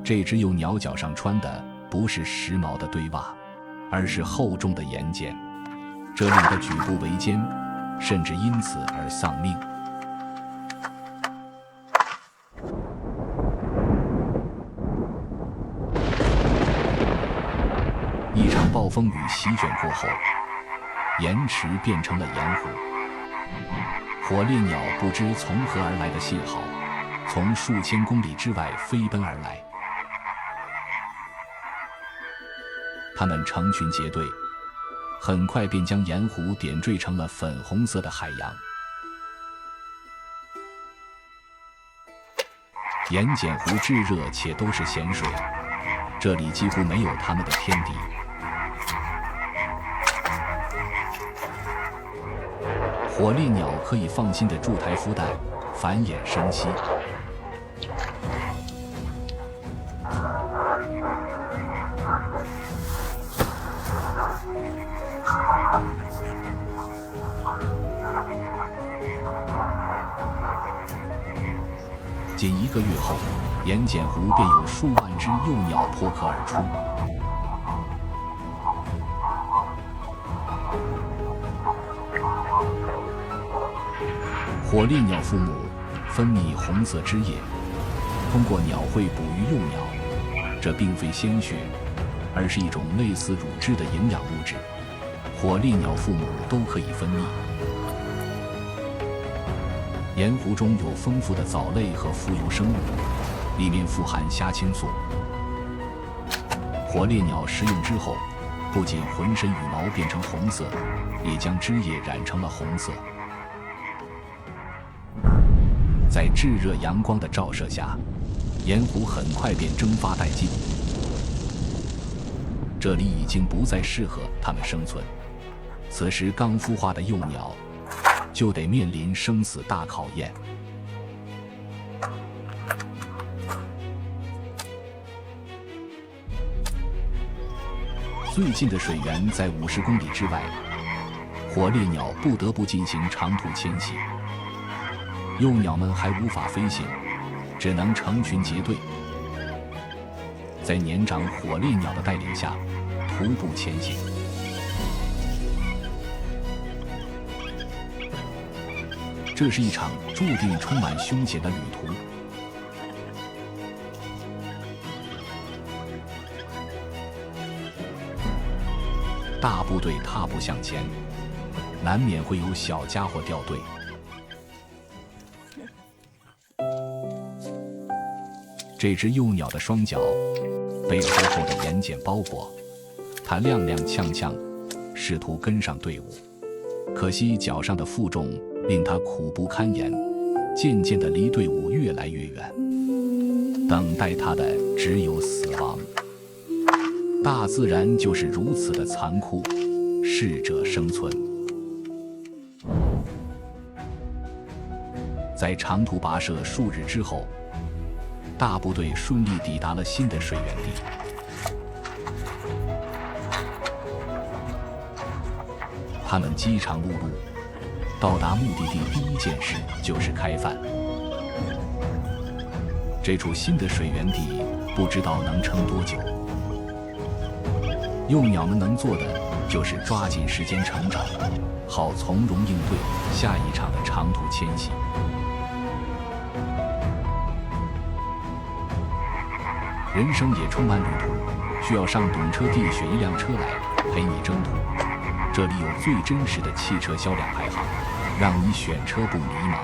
这只幼鸟脚上穿的不是时髦的堆袜，而是厚重的岩茧，这令他举步维艰，甚至因此而丧命。一场暴风雨席卷过后，岩池变成了盐湖。火烈鸟不知从何而来的信号，从数千公里之外飞奔而来。它们成群结队，很快便将盐湖点缀成了粉红色的海洋。盐碱湖炙热且都是咸水，这里几乎没有它们的天敌。火烈鸟可以放心地筑台孵蛋，繁衍生息。仅1个月后，盐碱湖便有数万只幼鸟破壳而出。火烈鸟父母分泌红色汁液，通过鸟喙哺育幼鸟。这并非鲜血，而是一种类似乳汁的营养物质，火烈鸟父母都可以分泌。盐湖中有丰富的藻类和浮游生物，里面富含虾青素。火烈鸟食用之后，不仅浑身羽毛变成红色，也将汁液染成了红色。在炙热阳光的照射下，盐湖很快便蒸发殆尽。这里已经不再适合它们生存。此时刚孵化的幼鸟就得面临生死大考验。最近的水源在50公里之外，火烈鸟不得不进行长途迁徙。幼鸟们还无法飞行，只能成群结队，在年长火烈鸟的带领下徒步前行。这是一场注定充满凶险的旅途。大部队踏步向前，难免会有小家伙掉队。这只幼鸟的双脚被厚厚的盐碱包裹，它踉踉跄跄，试图跟上队伍，可惜脚上的负重令它苦不堪言，渐渐地离队伍越来越远。等待它的只有死亡。大自然就是如此的残酷，适者生存。在长途跋涉数日之后，大部队顺利抵达了新的水源地。他们饥肠辘辘，到达目的地第一件事就是开饭。这处新的水源地不知道能撑多久。幼鸟们能做的就是抓紧时间成长，好从容应对下一场的长途迁徙。人生也充满旅途，需要上懂车帝选一辆车来陪你征途。这里有最真实的汽车销量排行，让你选车不迷茫。